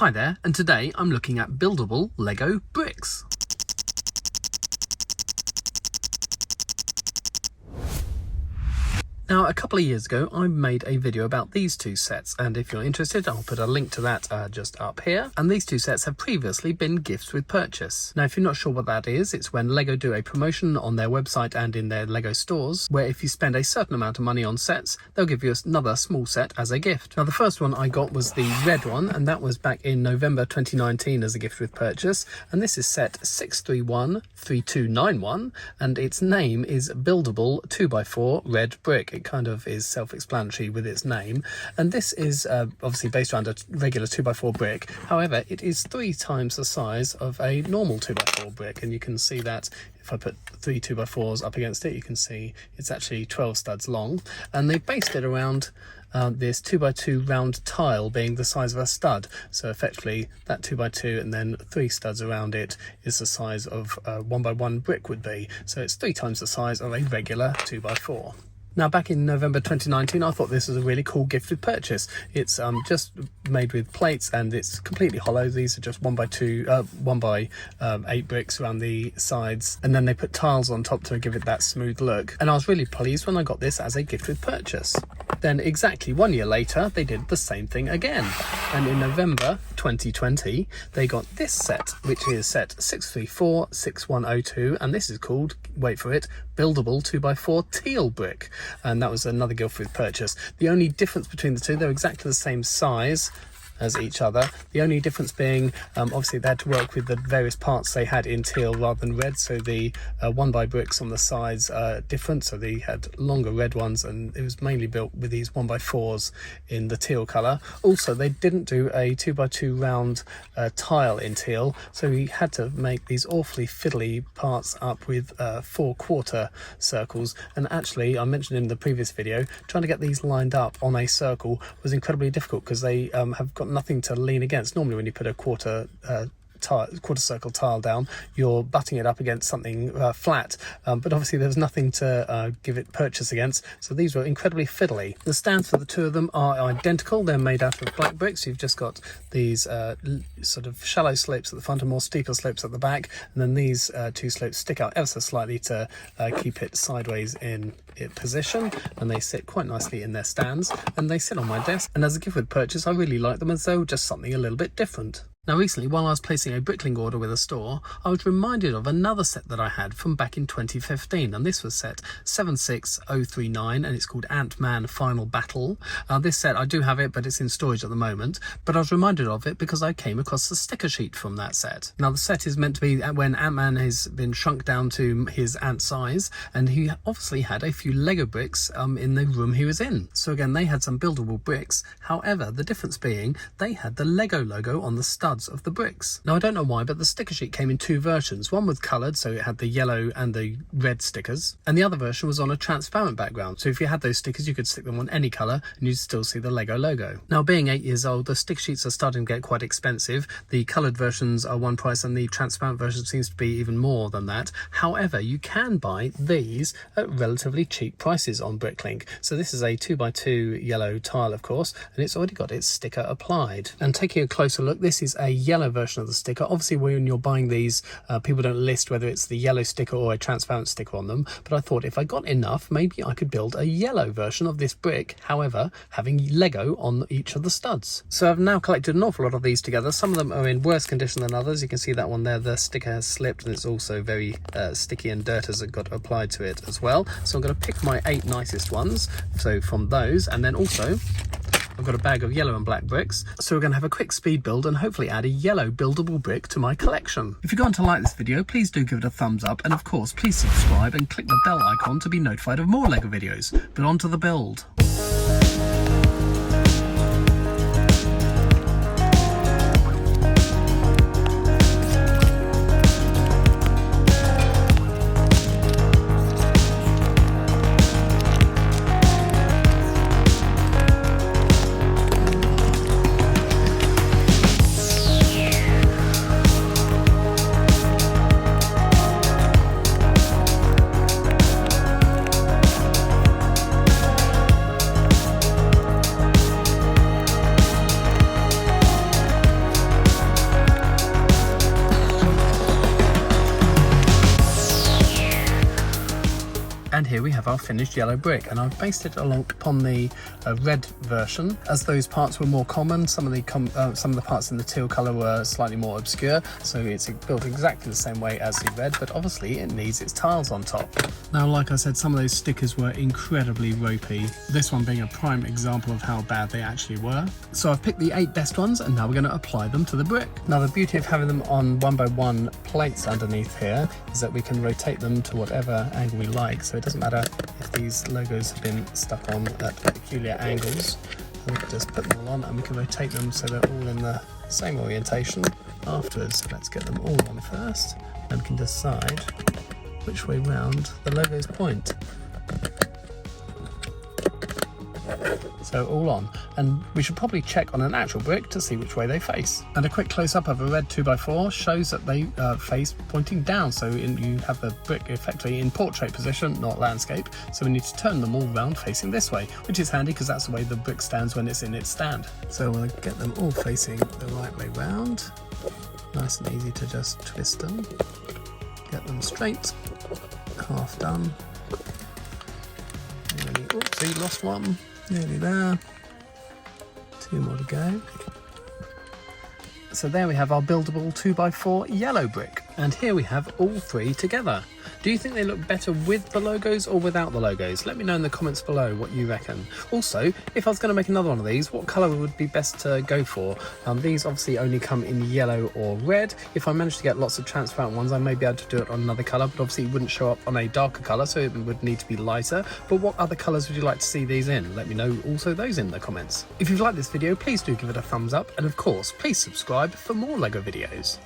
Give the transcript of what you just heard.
Hi there, and today I'm looking at buildable Lego bricks. Now, a couple of years ago, I made a video about these two sets, and if you're interested, I'll put a link to that just up here. And these two sets have previously been gifts with purchase. Now, if you're not sure what that is, it's when Lego do a promotion on their website and in their Lego stores, where if you spend a certain amount of money on sets, they'll give you another small set as a gift. Now, the first one I got was the red one, and that was back in November 2019 as a gift with purchase. And this is set 6313291, and its name is Buildable 2x4 Red Brick. It kind of is self-explanatory with its name, and this is obviously based around a regular 2x4 brick. However, it is 3 times the size of a normal 2x4 brick, and you can see that if I put 3 2x4s up against it, you can see it's actually 12 studs long, and they've based it around this 2x2 round tile being the size of a stud. So effectively that 2x2 and then 3 studs around it is the size of a 1x1 brick would be. So it's 3 times the size of a regular 2x4. Now, back in November 2019, I thought this was a really cool gift with purchase. It's just made with plates, and it's completely hollow. These are just 1x8 bricks around the sides, and then they put tiles on top to give it that smooth look. And I was really pleased when I got this as a gift with purchase. Then exactly 1 year later, they did the same thing again. And in November 2020, they got this set, which is set 6346102, and this is called, wait for it, Buildable 2x4 Teal Brick. And that was another gift with purchase. The only difference between the two, they're exactly the same size as each other. The only difference being, obviously they had to work with the various parts they had in teal rather than red, so the 1x bricks on the sides are different, so they had longer red ones, and it was mainly built with these 1x4s in the teal colour. Also, they didn't do a 2x2 round tile in teal, so we had to make these awfully fiddly parts up with 4/4 circles. And actually, I mentioned in the previous video, trying to get these lined up on a circle was incredibly difficult because they have got nothing to lean against. Normally when you put a quarter circle tile down, you're butting it up against something flat, but obviously there was nothing to give it purchase against, so these were incredibly fiddly. The stands for the two of them are identical. They're made out of black bricks. You've just got these sort of shallow slopes at the front and more steeper slopes at the back, and then these two slopes stick out ever so slightly to keep it sideways in position, and they sit quite nicely in their stands, and they sit on my desk. And as a gift with purchase, I really like them as though just something a little bit different. Now, recently, while I was placing a brickling order with a store, I was reminded of another set that I had from back in 2015, and this was set 76039, and it's called AntMan Final Battle. This set, I do have it, but it's in storage at the moment, but I was reminded of it because I came across the sticker sheet from that set. Now, the set is meant to be when Ant-Man has been shrunk down to his ant size, and he obviously had a few Lego bricks in the room he was in. So again, they had some buildable bricks. However, the difference being they had the Lego logo on the stud of the bricks. Now, I don't know why, but the sticker sheet came in 2 versions. One was coloured, so it had the yellow and the red stickers, and the other version was on a transparent background. So if you had those stickers, you could stick them on any colour and you'd still see the Lego logo. Now, being 8 years old, the sticker sheets are starting to get quite expensive. The coloured versions are one price and the transparent version seems to be even more than that. However, you can buy these at relatively cheap prices on Bricklink. So this is a 2x2 yellow tile, of course, and it's already got its sticker applied. And taking a closer look, this is a yellow version of the sticker. Obviously, when you're buying these, people don't list whether it's the yellow sticker or a transparent sticker on them, but I thought if I got enough, maybe I could build a yellow version of this brick, however, having Lego on each of the studs. So I've now collected an awful lot of these together. Some of them are in worse condition than others. You can see that one there, the sticker has slipped, and it's also very sticky, and dirt has got applied to it as well. So I'm going to pick my 8 nicest ones, so from those, and then also I've got a bag of yellow and black bricks, so we're going to have a quick speed build and hopefully add a yellow buildable brick to my collection. If you're going to like this video, please do give it a thumbs up, and of course please subscribe and click the bell icon to be notified of more Lego videos. But on to the build. here we have our finished yellow brick, and I've based it upon the red version, as those parts were more common. Some of the parts in the teal colour were slightly more obscure, so it's built exactly the same way as the red, but obviously it needs its tiles on top. Now, like I said, some of those stickers were incredibly ropey, this one being a prime example of how bad they actually were. So I've picked the 8 best ones, and now we're going to apply them to the brick. Now, the beauty of having them on 1x1 plates underneath here is that we can rotate them to whatever angle we like, so it doesn't matter if these logos have been stuck on at peculiar angles. We can just put them all on and we can rotate them so they're all in the same orientation afterwards. Let's get them all on first and we can decide which way round the logos point. So all on, and we should probably check on an actual brick to see which way they face. And a quick close-up of a red 2x4 shows that they face pointing down, so you have the brick effectively in portrait position, not landscape, so we need to turn them all round facing this way, which is handy because that's the way the brick stands when it's in its stand. So we'll get them all facing the right way round. Nice and easy to just twist them, get them straight, half done. Oopsie, lost one. Nearly there. 2 more to go. So there we have our buildable 2x4 yellow brick, and here we have all 3 together. Do you think they look better with the logos or without the logos? Let me know in the comments below what you reckon. Also, if I was going to make another one of these, what colour would be best to go for? These obviously only come in yellow or red. If I manage to get lots of transparent ones, I may be able to do it on another colour, but obviously it wouldn't show up on a darker colour, so it would need to be lighter. But what other colours would you like to see these in? Let me know also those in the comments. If you've liked this video, please do give it a thumbs up, and of course, please subscribe for more LEGO videos.